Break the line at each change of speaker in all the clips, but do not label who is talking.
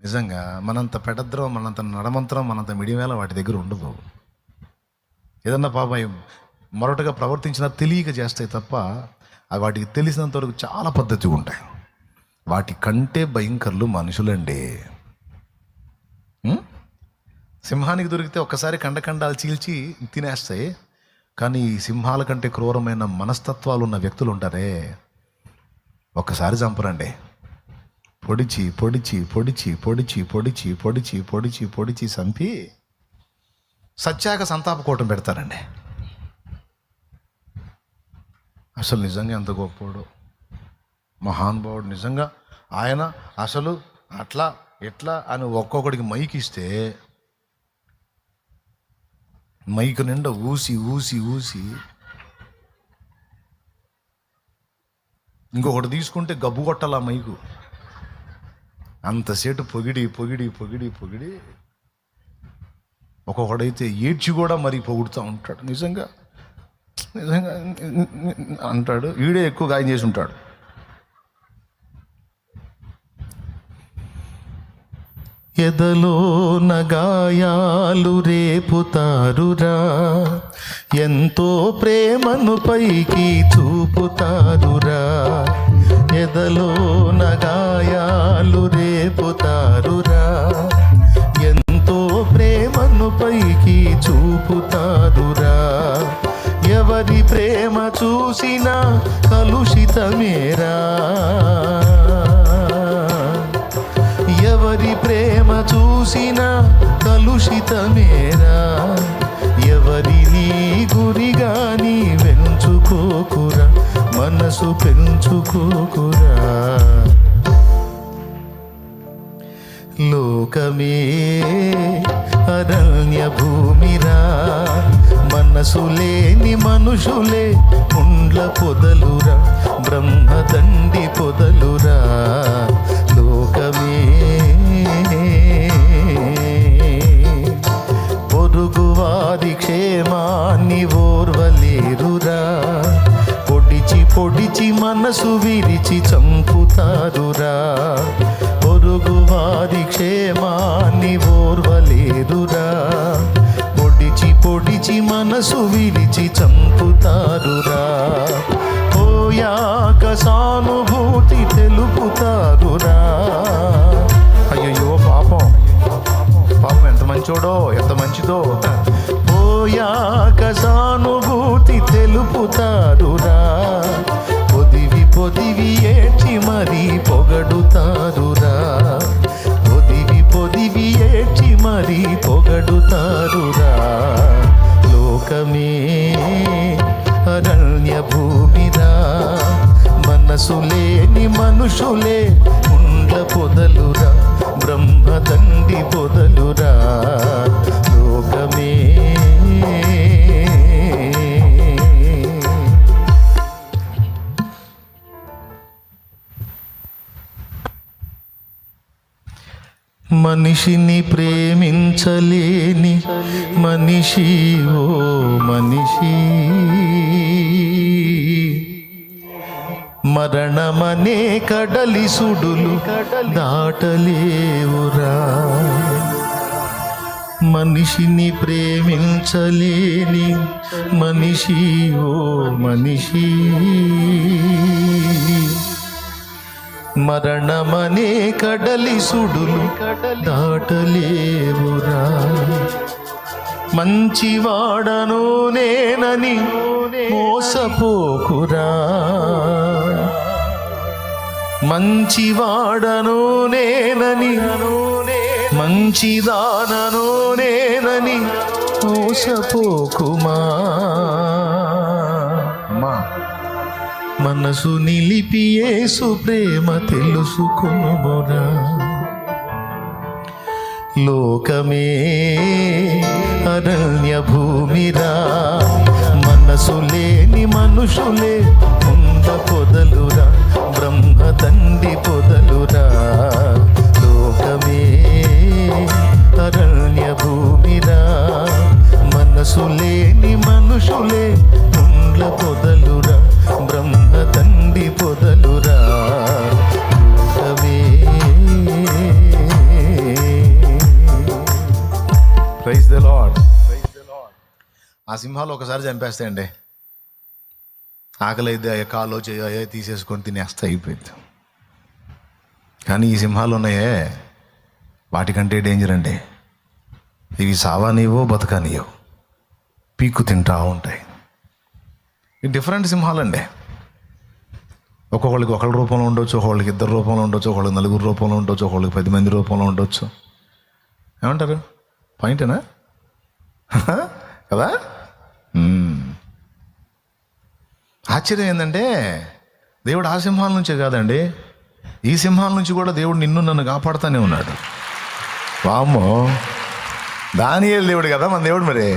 నిజంగా మనంత పెడద్రం, మనంత నడమంత్రం, మనంత మిడివేళ వాటి దగ్గర ఉండదు. ఏదన్నా పాపం మరొకటిగా ప్రవర్తించినా తెలియక చేస్తాయి తప్ప అవి వాటికి తెలిసినంత వరకు చాలా పద్ధతిగా ఉంటాయి. వాటి కంటే భయంకరులు మనుషులండి. సింహానికి దొరికితే ఒక్కసారి కండకండాలు చీల్చి తినేస్తాయి. కానీ ఈ సింహాల కంటే క్రూరమైన మనస్తత్వాలు ఉన్న వ్యక్తులు ఉంటారే, ఒక్కసారి చంపరండి. పొడిచి పొడిచి పొడిచి పొడిచి పొడిచి పొడిచి పొడిచి పొడిచి చంపి సత్యాక సంతాపకూటం పెడతారండి. అసలు నిజంగా ఎంత గొప్పోడు మహానుభావుడు. నిజంగా ఆయన అసలు అట్లా ఎట్లా అని ఒక్కొక్కడికి మైక్ ఇస్తే మైక్ నిండా ఊసి ఊసి ఊసి ఇంకొకటి తీసుకుంటే గబ్బు కొట్టాల మైకు. అంతసేటు పొగిడి పొగిడి పొగిడి పొగిడి ఒక్కొక్కడైతే ఏడ్చి కూడా మరీ పొగుడుతూ ఉంటాడు. నిజంగా నిజంగా అంటాడు. వీడే ఎక్కువ గాయం చేసి ఉంటాడు. ఎదలో నగాయాలు రేపుతారురా, ఎంతో ప్రేమను పైకి చూపుతారురా. ఎదలో నగాయాలు రేపుతారురా, ఎంతో ప్రేమను పైకి చూపుతారురా. ఎవరి ప్రేమ చూసినా కలుషితమేరా, ఎవరి ప్రేమ చూసినా కలుషితమేరా. ఎవరిని గురిగా నీ వెంచుకోకురా, మనసు పెంచుకోకురా. లోకమే అరణ్య భూమిరా, మనసు లేని మనుషులే ముండ్ల పొదలురా, బ్రహ్మదండి పొదలురా. లోకమే పొరుగువారి క్షేమాన్ని ఓర్వలేరురా, పొడిచి పొడిచి మనసు విరిచి చంపుతారురా. పొరుగువారి క్షేమాన్ని ఓర్వలేరురా, పొడిచి పొడిచి మనసు విరిచి చంపుతారురా. పోయాక సానుభూతి తెలుపుతారురా. అయ్యో పాపం పాపం ఎంత మంచోడో ఎంత మంచిదో. పోయాక సానుభూతి తెలుపుతారురా, పొదివి పొదివి ఏడ్చి మరీ పొగడుతారురా. పొదివి పొదివి ఏడ్చి మరీ పొగడుతారురా. లోకమే అరణ్య భూమిరా, మనసు లేని మనుషులే ముండ్ల పొదలురా, బ్రహ్మదండి పొదలురా. లోకమే మనిషిని ప్రేమించలేని మనిషి ఓ మనిషి, మరణమనే కడలి సుడులు దాటలేవురా. మనిషిని ప్రేమించలేని మనిషి ఓ మనిషి, మరణమనే కడలి సుడులు దాటలేవురా. మంచివాడను నేనని మోసపోకురా, మంచివాడను నేనని మంచిదానను నేనని మోసపోకుమా. మనసు నిలిపి యేసు ప్రేమ తెలుసుకొనురా. లోకమే అరణ్య భూమిరా, మనసు లేని మనుషులే ముంద పొదలురా, బ్రహ్మదండి పొదలురా. లోకమే అరణ్య భూమిరా, మనసు లేని మనుషులే ముండ్ల పొదలురా, బ్రహ్మదండి పొదలురా. లోకమే ఆ సింహాలు ఒకసారి చంపేస్తాయండి. ఆకలి అయితే కాలో చేయో తీసేసుకొని తినేస్తా అయిపోయింది. కానీ ఈ సింహాలు ఉన్నాయే, వాటికంటే డేంజర్ అండి. ఇవి సావానివో బతకానియో, పీక్కు తింటా ఉంటాయి. ఈ డిఫరెంట్ సింహాలండి. ఒక్కొక్కళ్ళకి ఒకళ్ళ రూపంలో ఉండొచ్చు, ఒక్కొక్కళ్ళకి ఇద్దరు రూపంలో ఉండొచ్చు, ఒకళ్ళకి నలుగురు రూపంలో ఉండొచ్చు, ఒకళ్ళకి 10 మంది రూపంలో ఉండొచ్చు. ఏమంటారు? పాయింటేనా కదా? ఆశ్చర్యం ఏంటంటే దేవుడు ఆ సింహాల నుంచే కాదండి, ఈ సింహాల నుంచి కూడా దేవుడు నన్ను కాపాడుతూనే ఉన్నాడు. వామ్మో, దానియేలు దేవుడు కదా మన దేవుడు. మరి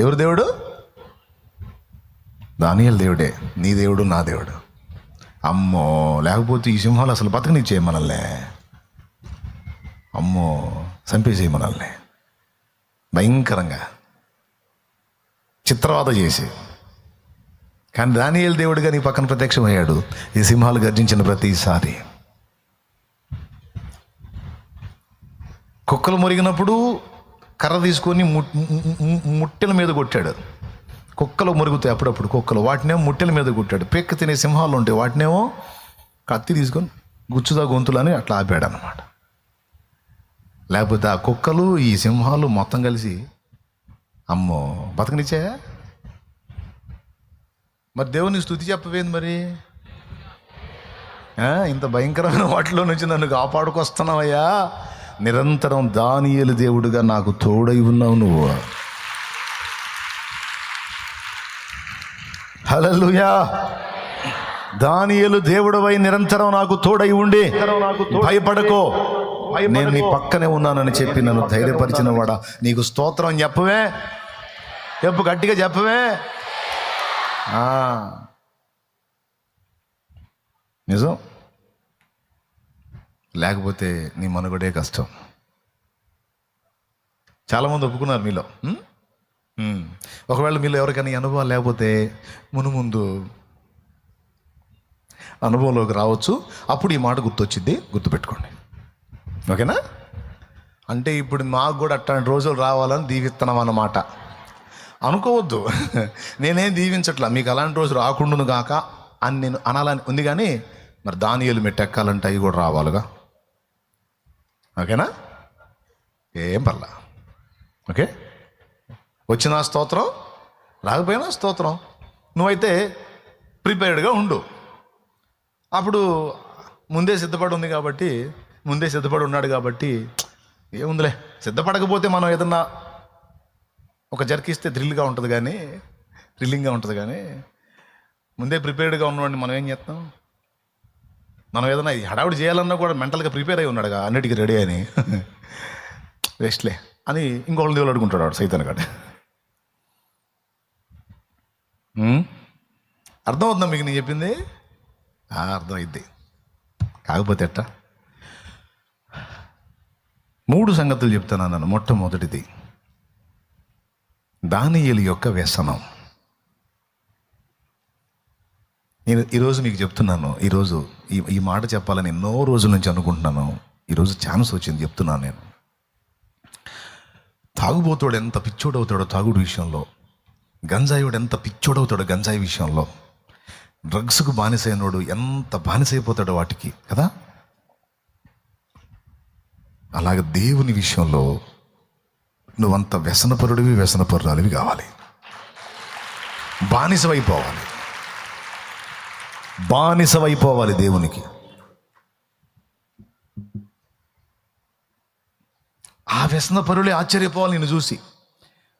ఎవరు దేవుడు? దానియేలు దేవుడే. నీ దేవుడు, నా దేవుడు. అమ్మో, లేకపోతే ఈ సింహాలు అసలు బతకనిచ్చేయ మనల్ని. అమ్మో, చంపేసేయి మనల్ని భయంకరంగా, చిత్రవాద చేసి. కానీ దానియేలు దేవుడుగా నీ పక్కన ప్రత్యక్షమయ్యాడు ఈ సింహాలు గర్జించిన ప్రతిసారి. కుక్కలు మురిగినప్పుడు కర్ర తీసుకొని ముట్టెల మీద కొట్టాడు. కుక్కలు మురుగుతాయి అప్పుడప్పుడు, కుక్కలు వాటినేమో ముట్టెల మీద కొట్టాడు. పెక్క తినే సింహాలు ఉంటాయి, వాటినేమో కత్తి తీసుకొని గుచ్చుదా గొంతులని అట్లా ఆపాడు అన్నమాట. లేకపోతే ఆ కుక్కలు ఈ సింహాలు మొత్తం కలిసి అమ్మో బతకనిచ్చాయా? మరి దేవుని స్తుతి చెప్పవేంది మరి? ఇంత భయంకరమైన వాటిలో నుంచి నన్ను కాపాడుకొస్తున్నావయ్యా, నిరంతరం దానియేలు దేవుడుగా నాకు తోడై ఉన్నావు నువ్వు. హల్లెలూయా. దానియేలు దేవుడవై నిరంతరం నాకు తోడై ఉండి భయపడకో, నేను నీ పక్కనే ఉన్నానని చెప్పి నన్ను ధైర్యపరిచిన వాడా, నీకు స్తోత్రం చెప్పవే. చెప్పు, గట్టిగా చెప్పవే. నిజం. లేకపోతే నీ మనుగడే కష్టం. చాలామంది ఒప్పుకున్నారు మీలో. ఒకవేళ మీలో ఎవరికైనా అనుభవం లేకపోతే ముందు అనుభవంలోకి రావచ్చు. అప్పుడు ఈ మాట గుర్తొచ్చింది, గుర్తుపెట్టుకోండి. ఓకేనా? అంటే ఇప్పుడు మాకు కూడా అట్లాంటి రోజులు రావాలని దీవిస్తున్నాం అన్నమాట. అనుకోవద్దు, నేనేం దీవించట్లా, మీకు అలాంటి రోజు రాకుండాను గాక అని నేను అనాలని ఉంది. కానీ మరి దానియేలు మెట్టెక్కాలంటే అవి కూడా రావాలిగా. ఓకేనా? ఏం పర్లా. ఓకే, వచ్చిన స్తోత్రం, రాకపోయినా స్తోత్రం. నువ్వైతే ప్రిపేర్డ్గా ఉండు. అప్పుడు ముందే సిద్ధపడి ఉన్నాడు కాబట్టి ఏముందిలే. సిద్ధపడకపోతే మనం ఏదన్నా ఒక జర్కిస్తే థ్రిల్లింగ్గా ఉంటుంది కానీ ముందే ప్రిపేర్డ్గా ఉన్నవాడిని మనం ఏం చేస్తాం? మనం ఏదైనా హడావుడి చేయాలన్నా కూడా మెంటల్గా ప్రిపేర్ అయి ఉన్నాడుగా, అన్నిటికీ రెడీ అని. వేస్ట్లే అని ఇంకొకళ్ళు దేవుడు అడుగుంటాడు వాడు, సైతాన్ కాడ. అర్థమవుతుందా మీకు నేను చెప్పింది? అర్థమైద్ది. కాకపోతే ఎట్టా 3 సంగతులు చెప్తాను నన్ను. మొట్టమొదటిది దానియేలు యొక్క వ్యసనం. నేను ఈరోజు మీకు చెప్తున్నాను. ఈరోజు ఈ మాట చెప్పాలని ఎన్నో రోజుల నుంచి అనుకుంటున్నాను. ఈరోజు ఛాన్స్ వచ్చింది, చెప్తున్నాను నేను. తాగుబోతాడు ఎంత పిచ్చోడవుతాడో తాగుడు విషయంలో, గంజాయివాడు ఎంత పిచ్చోడవుతాడో గంజాయి విషయంలో, డ్రగ్స్కు బానిసైనోడు ఎంత బానిసైపోతాడో వాటికి కదా. అలాగే దేవుని విషయంలో నువ్వంత వ్యసనపరురాలివి కావాలి. బానిసవైపోవాలి దేవునికి. ఆ వ్యసనపరులే ఆశ్చర్యపోవాలి నిన్ను చూసి.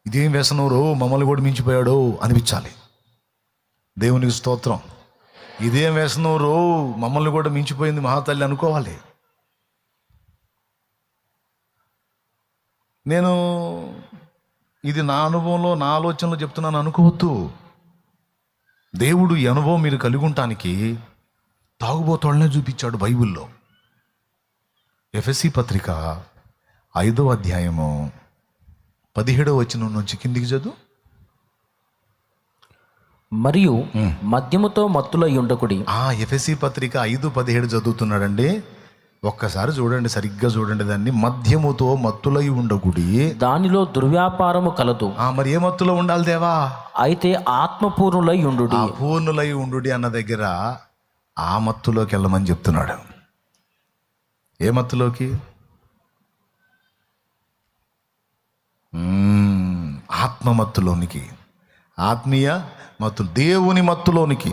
ఇదేం వ్యసనం రో, మమ్మల్ని కూడా మించిపోయాడో అనిపించాలి. దేవునికి స్తోత్రం. ఇదేం వ్యసనం రో, మమ్మల్ని కూడా మించిపోయింది మహాతల్లి అనుకోవాలి. నేను ఇది నా అనుభవంలో, నా ఆలోచనలో చెప్తున్నాను అనుకోవద్దు. దేవుడు ఈ అనుభవం మీరు కలిగి ఉండటానికి తాగుబోతోళ్ళనే చూపించాడు బైబిల్లో. ఎఫెసీ పత్రిక 5వ అధ్యాయము 17వ వచనం నుంచి కిందికి చదువు.
మరియు మద్యముతో మత్తులై ఉండకుడి.
ఎఫెసీ పత్రిక 5:17 చదువుతున్నాడండి. ఒక్కసారి చూడండి, సరిగ్గా చూడండి దాన్ని. మద్యముతో మత్తులై ఉండకుడి,
దానిలో దుర్వ్యాపారము కలదు.
మరి ఏ మత్తులో ఉండాలి దేవా?
అయితే ఆత్మపూర్ణులై ఉండు.
ఆ పూర్ణులై ఉండు అన్న దగ్గర ఆ మత్తులోకి వెళ్ళమని చెప్తున్నాడు. ఏ మత్తులోకి? ఆత్మ మత్తులోనికి, ఆత్మీయ మత్తు, దేవుని మత్తులోనికి.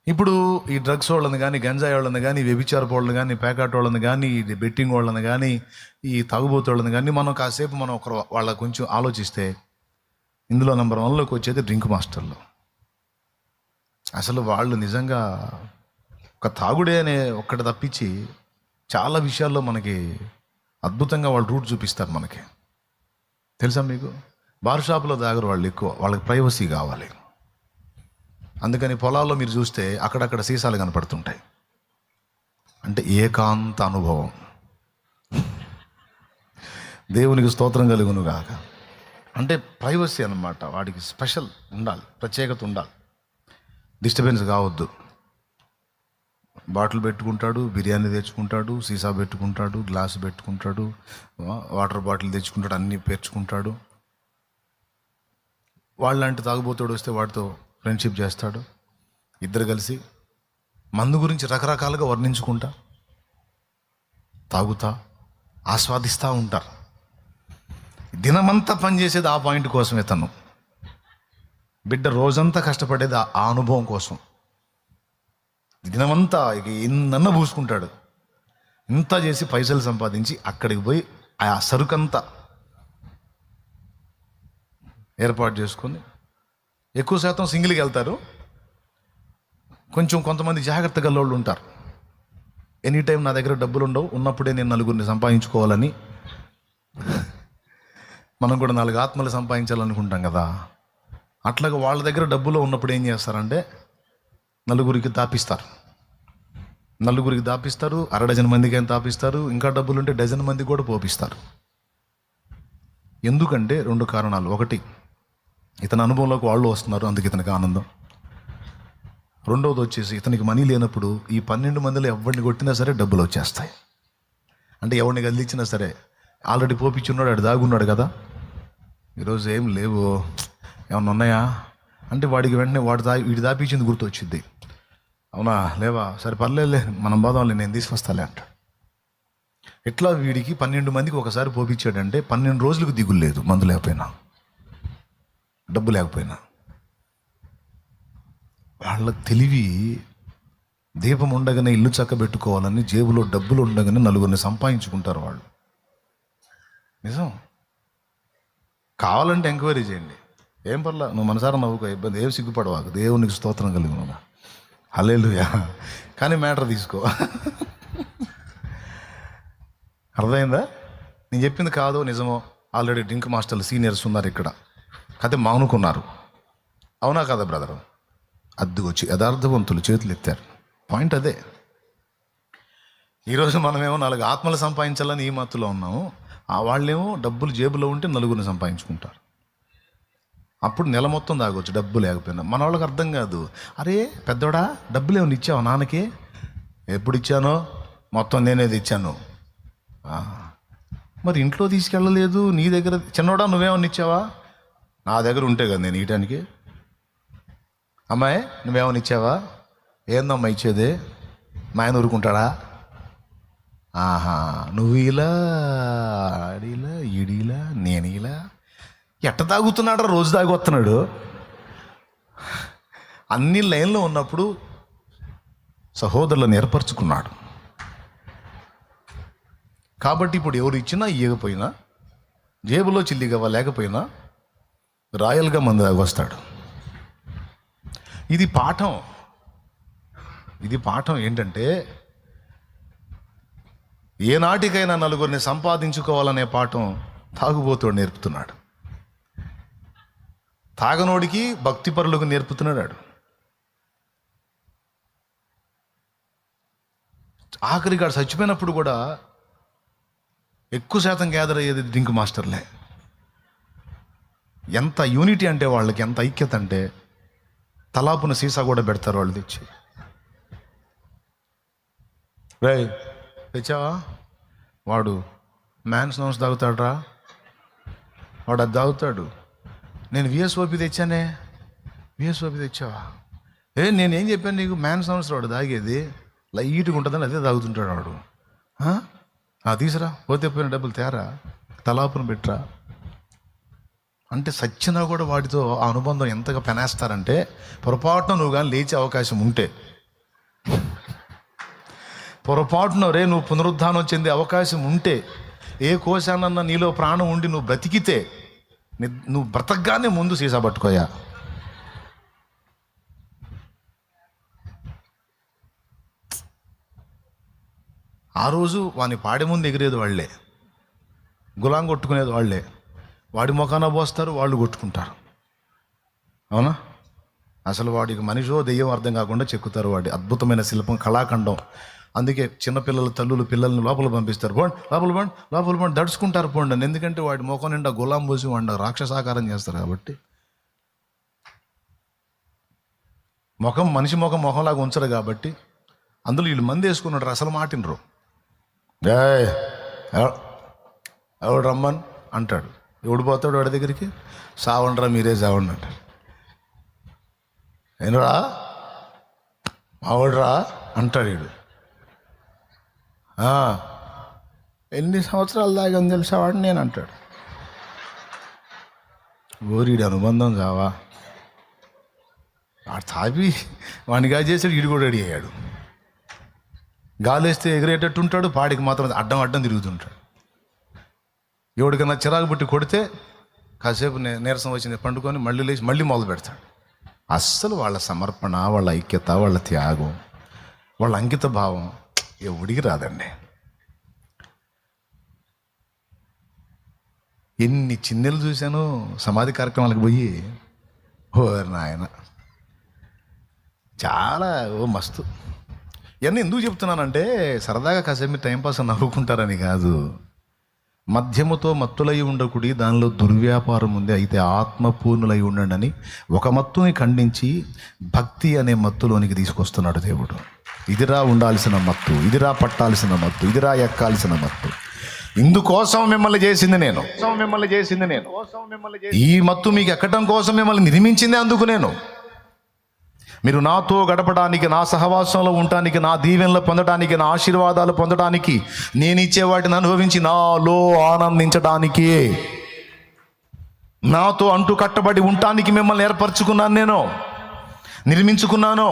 ఇప్పుడు ఈ డ్రగ్స్ వాళ్ళని కానీ, గంజాయి వాళ్ళని కానీ, వ్యభిచారపు వాళ్ళని కానీ, పేకాట వాళ్ళని కానీ, బెట్టింగ్ వాళ్ళని కానీ, ఈ తాగుబోతు వాళ్ళని కానీ మనం కాసేపు వాళ్ళ కొంచెం ఆలోచిస్తే ఇందులో నెంబర్ 1లోకి వచ్చేది డ్రింక్ మాస్టర్లు. అసలు వాళ్ళు నిజంగా ఒక తాగుడే అనే ఒక్కటి తప్పించి చాలా విషయాల్లో మనకి అద్భుతంగా వాళ్ళు రూట్ చూపిస్తారు మనకి. తెలుసా మీకు? బార్ షాపులో తాగరు వాళ్ళు ఎక్కువ, వాళ్ళకి ప్రైవసీ కావాలి. అందుకని పొలాల్లో మీరు చూస్తే అక్కడక్కడ సీసాలు కనపడుతుంటాయి. అంటే ఏకాంత అనుభవం. దేవునికి స్తోత్రం కలుగును గాక. అంటే ప్రైవసీ అన్నమాట. వాడికి స్పెషల్ ఉండాలి, ప్రత్యేకత ఉండాలి, డిస్టర్బెన్స్ కావద్దు. బాటిల్ పెట్టుకుంటాడు, బిర్యానీ తెచ్చుకుంటాడు, సీసా పెట్టుకుంటాడు, గ్లాసు పెట్టుకుంటాడు, వాటర్ బాటిల్ తెచ్చుకుంటాడు, అన్నీ పేర్చుకుంటాడు. వాళ్ళంటి తాగుబోతాడు వస్తే వాడితో ఫ్రెండ్షిప్ చేస్తాడు. ఇద్దరు కలిసి మందు గురించి రకరకాలుగా వర్ణించుకుంటా, తాగుతా, ఆస్వాదిస్తూ ఉంటారు. దినమంతా పనిచేసేది ఆ పాయింట్ కోసమే. తను బిడ్డ రోజంతా కష్టపడేది ఆ అనుభవం కోసం. దినమంతా ఇక ఎన్నన్నా పూసుకుంటాడు. ఇంత చేసి పైసలు సంపాదించి అక్కడికి పోయి ఆ సరుకంతా ఏర్పాటు చేసుకొని, ఎక్కువ శాతం సింగిల్కి వెళ్తారు. కొంతమంది జాగ్రత్త గల్లోళ్ళు ఉంటారు. ఎనీ టైం నా దగ్గర డబ్బులు ఉండవు, ఉన్నప్పుడే నేను నలుగురిని సంపాదించుకోవాలని, మనం కూడా 4 ఆత్మలు సంపాదించాలనుకుంటాం కదా. అట్లాగా వాళ్ళ దగ్గర డబ్బులు ఉన్నప్పుడు ఏం చేస్తారంటే నలుగురికి దాపిస్తారు. అరడజన్ మందికి అయినా దాపిస్తారు. ఇంకా డబ్బులు ఉంటే డజన్ మంది కూడా పోపిస్తారు. ఎందుకంటే 2 కారణాలు. ఒకటి, ఇతని అనుభవంలోకి వాళ్ళు వస్తున్నారు, అందుకు ఇతనికి ఆనందం. రెండవది వచ్చేసి ఇతనికి మనీ లేనప్పుడు ఈ 12 మందిలో ఎవరిని కొట్టినా సరే డబ్బులు వచ్చేస్తాయి. అంటే ఎవరిని కదిలించినా సరే ఆల్రెడీ పోపించున్నాడు, ఆడు దాగున్నాడు కదా, ఈరోజు ఏం లేవు, ఏమన్నా ఉన్నాయా అంటే వాడికి వెంటనే వీడి దాపించింది గుర్తు వచ్చింది. అవునా, లేవా, సరే పర్లేదులే, మనం బాధంలే, నేను తీసుకొస్తాలే అంటాడు. ఎట్లా వీడికి 12 మందికి ఒకసారి పోపించాడంటే 12 రోజులకు దిగులు లేదు, మందు లేకపోయినా, డబ్బు లేకపోయినా. వాళ్ళ తెలివి దీపం ఉండగానే ఇల్లు చక్కబెట్టుకోవాలని, జేబులో డబ్బులు ఉండగానే నలుగురిని సంపాదించుకుంటారు వాళ్ళు. నిజం. కావాలంటే ఎంక్వైరీ చేయండి, ఏం పర్లా, నువ్వు మనసారా నవ్వుకో, ఇబ్బంది ఏం సిగ్గుపడవాకు, దేవునికి స్తోత్రం కలుగునుగా, హల్లెలూయా. కానీ మ్యాటర్ తీసుకో. అర్థమైందా? నేను చెప్పింది కాదో నిజమో. ఆల్రెడీ డ్రింక్ మాస్టర్లు సీనియర్స్ ఉన్నారు ఇక్కడ, కథ మానుకున్నారు. అవునా కదా బ్రదరు? అద్దుకొచ్చి యథార్థవంతులు చేతులు ఎత్తారు. పాయింట్ అదే. ఈరోజు మనమేమో 4 ఆత్మలు సంపాదించాలని ఈ మత్తులో ఉన్నాము. వాళ్ళేమో డబ్బులు జేబులో ఉంటే నలుగురిని సంపాదించుకుంటారు. అప్పుడు నెల మొత్తం తాగొచ్చు డబ్బు లేకపోయినా. మన వాళ్ళకి అర్థం కాదు. అరే పెద్దోడా, డబ్బులు ఏమైనా ఇచ్చావా నాన్నకి? ఎప్పుడు ఇచ్చానో మొత్తం నేనే ఇచ్చాను. మరి ఇంట్లో తీసుకెళ్ళలేదు, నీ దగ్గర. చిన్నోడా, నువ్వేమన్నా ఇచ్చావా? నా దగ్గర ఉంటే కదా నేను ఇయటానికి. అమ్మాయి, నువ్వేమన్నా ఇచ్చావా? ఏందమ్మా ఇచ్చేది? మా ఆయన ఊరుకుంటాడా? ఆహా, నువ్వు ఇలా, ఆడిలా, ఈడిలా, నేను ఇలా. ఎట్ట తాగుతున్నాడు, రోజు తాగొస్తున్నాడు. అన్ని లైన్లో ఉన్నప్పుడు సహోదరులను ఏర్పరచుకున్నాడు. కాబట్టి ఇప్పుడు ఎవరు ఇచ్చినా ఇవ్వకపోయినా, జేబులో చిల్లిగవ్వ లేకపోయినా రాయల్గా మంది వస్తాడు. ఇది పాఠం ఏంటంటే, ఏనాటికైనా నలుగురిని సంపాదించుకోవాలనే పాఠం తాగుబోతోడు నేర్పుతున్నాడు. తాగనోడికి భక్తిపరులకు నేర్పుతున్నాడు. ఆఖరిగా చచ్చిపోయినప్పుడు కూడా ఎక్కువ శాతం గ్యాదర్ అయ్యేది డ్రింక్ మాస్టర్లే. ఎంత యూనిటీ అంటే వాళ్ళకి, ఎంత ఐక్యత అంటే తలాపున సీసా కూడా పెడతారు వాళ్ళు తెచ్చి. రే తెచ్చావా? వాడు మ్యాన్స్ నౌన్స్ తాగుతాడ్రా, వాడు అది తాగుతాడు. నేను విఎస్ఓపి తెచ్చానే, విఎస్ఓపి తెచ్చావా? నేనేం చెప్పాను నీకు? మ్యాన్స్ నౌన్స్ వాడు తాగేది లైట్గా ఉంటుందని అదే తాగుతుంటాడు వాడు. తీసురా, పోతే పోయిన డబ్బులు తేరా, తలాపున పెట్టరా అంటే సచ్చినా కూడా వాటితో ఆ అనుబంధం ఎంతగా పెనేస్తారంటే, పొరపాటున నువ్వు కానీ లేచే అవకాశం ఉంటే, పొరపాటున నువ్వు పునరుద్ధానం చెందే అవకాశం ఉంటే, ఏ కోశానన్నా నీలో ప్రాణం ఉండి నువ్వు బ్రతికితే, నువ్వు బ్రతకగానే ముందు సీసా పట్టుకోయా. ఆ రోజు వాని పాడే ముందు ఎగిరేది వాళ్ళే, గులాం కొట్టుకునేది వాళ్ళే, వాడి ముఖాన పోస్తారు, వాళ్ళు కొట్టుకుంటారు. అవునా? అసలు వాడికి మనిషో దెయ్యం అర్థం కాకుండా చెక్కుతారు. వాడి అద్భుతమైన శిల్పం, కళాఖండం. అందుకే చిన్నపిల్లల తల్లులు పిల్లల్ని లోపల పంపిస్తారు. పోండి లోపల, పోండి లోపల, పోండి దడుచుకుంటారు పోండి అని. ఎందుకంటే వాడి ముఖం నిండా గులాం పోసి వాడిని రాక్షసాకారం చేస్తారు కాబట్టి. మనిషి ముఖంలాగా ఉంచరు కాబట్టి. అందులో వీళ్ళు మంది వేసుకున్నాడు, అసలు మాటినరు. ఎవడు రమ్మన్ అంటాడు, ఎవడు పోతాడు వాడి దగ్గరికి? సావండ్రా, మీరే సావండి అంటాడు. ఏనరా మావాడురా అంటాడు వీడు. ఎన్ని సంవత్సరాలు దాగని తెలిసావాడిని నేను అంటాడు. ఓరీడి అనుబంధం కావా? ఆ తాపి వాడిగా చేసాడు, ఈడు కూడా రెడీ అయ్యాడు. గాలేస్తే ఎగిరేటట్టు ఉంటాడు, పాడికి మాత్రం అడ్డం తిరుగుతుంటాడు. ఎవడికన్నా చిరాకు పుట్టి కొడితే కాసేపు నీరసం వచ్చింది పండుకొని మళ్ళీ లేచి మళ్ళీ మొదలు పెడతాడు. అస్సలు వాళ్ళ సమర్పణ, వాళ్ళ ఐక్యత, వాళ్ళ త్యాగం, వాళ్ళ అంకిత భావం ఎవడికి రాదండి. ఎన్ని చిన్నెలు చూశాను సమాధి కార్యక్రమాలకు పోయి. ఓ నాయన, చాలా మస్తు. ఇవన్నీ ఎందుకు చెప్తున్నానంటే, సరదాగా కాసేపు టైంపాస్ నవ్వుకుంటారని కాదు. మద్యముతో మత్తులై ఉండకుడి, దానిలో దుర్వ్యాపారం ఉంది, అయితే ఆత్మపూర్ణులై ఉండండి అని ఒక మత్తుని ఖండించి భక్తి అనే మత్తులోనికి తీసుకొస్తున్నాడు దేవుడు. ఇదిరా ఉండాల్సిన మత్తు, ఇదిరా పట్టాల్సిన మత్తు, ఇదిరా ఎక్కాల్సిన మత్తు. ఇందుకోసం మిమ్మల్ని చేసింది నేను. ఈ మత్తు మీకు ఎక్కడం కోసం మిమ్మల్ని నిర్మించింది. అందుకు మీరు నాతో గడపడానికి, నా సహవాసంలో ఉండటానికి, నా దీవెనలు పొందడానికి, నా ఆశీర్వాదాలు పొందడానికి, నేను ఇచ్చే వాటిని అనుభవించి నాలో ఆనందించడానికి, నాతో అంటూ కట్టబడి ఉండటానికి మిమ్మల్ని ఏర్పరచుకున్నాను, నేను నిర్మించుకున్నాను.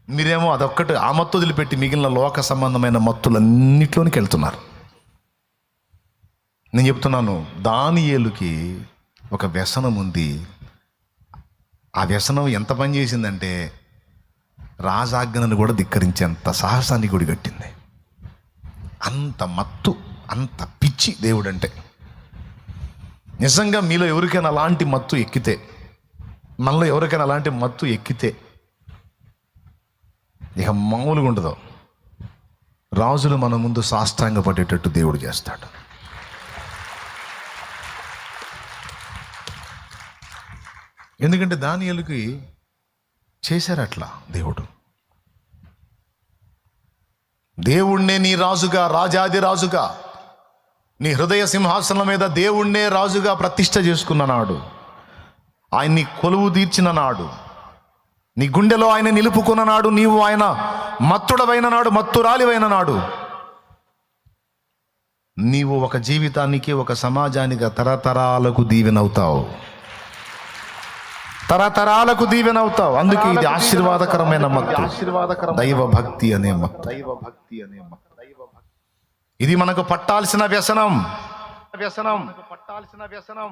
మీరేమో అదొక్కటి ఆ మత్తు వదిలిపెట్టి మిగిలిన లోక సంబంధమైన మత్తులన్నిట్లోనికి వెళ్తున్నారు. నేను చెప్తున్నాను, దానియేలుకి ఒక వ్యసనం ఉంది. ఆ వ్యసనం ఎంత పని చేసిందంటే రాజాజ్ఞను కూడా ధిక్కరించేంత సాహసాన్ని కూడా కట్టింది. అంత మత్తు, అంత పిచ్చి దేవుడంటే. నిజంగా మీలో ఎవరికైనా అలాంటి మత్తు ఎక్కితే, మనలో ఎవరికైనా అలాంటి మత్తు ఎక్కితే ఇక మామూలుగా ఉండదు. రాజులు మన ముందు సాష్టాంగ పడేటట్టు దేవుడు చేస్తాడు. ఎందుకంటే దానియేలుకి చేశారు అట్లా. దేవుణ్ణే నీ రాజుగా, రాజాది రాజుగా, నీ హృదయ సింహాసనం మీద దేవుణ్ణే రాజుగా ప్రతిష్ఠ చేసుకున్న నాడు, ఆయన్ని కొలువు తీర్చిన నాడు, నీ గుండెలో ఆయన నిలుపుకున్న నాడు, నీవు ఆయన మత్తుడవైన నాడు, మత్తురాలివైన నాడు, నీవు ఒక జీవితానికి, ఒక సమాజానికి తరతరాలకు దీవెనవుతావు. తరతరాలకు దీవెనవుతావు. అందుకే ఇది ఆశీర్వాదకరమైన మత్తు, దైవ భక్తి అనే మత్తు. ఇది మనకు పట్టాల్సిన వ్యసనం.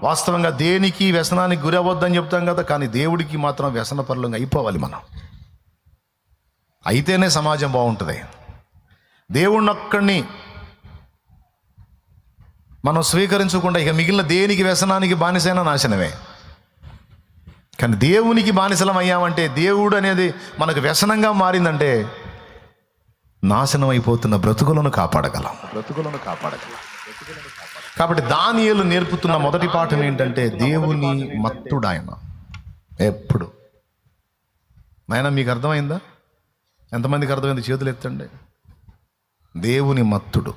వాస్తవంగా దేనికి వ్యసనానికి గురి అవ్వద్దని చెప్తాం కదా, కానీ దేవుడికి మాత్రం వ్యసన పరులంగా అయిపోవాలి మనం. అయితేనే సమాజం బాగుంటుంది. దేవుణ్ణి ఒక్కడిని మనం స్వీకరించకుండా ఇక మిగిలిన దేనికి వ్యసనానికి బానిసైన నాశనమే. కానీ దేవునికి బానిసలం అయ్యామంటే, దేవుడు అనేది మనకు వ్యసనంగా మారిందంటే, నాశనం అయిపోతున్న బ్రతుకులను కాపాడగలం. కాబట్టి దానియేలు నేర్పుతున్న మొదటి పాఠం ఏంటంటే, దేవుని మత్తుడాయన ఎప్పుడు. నాయన మీకు అర్థమైందా? ఎంతమందికి అర్థమైంది? చేతులు ఎత్తండి. దేవుని మత్తుడు.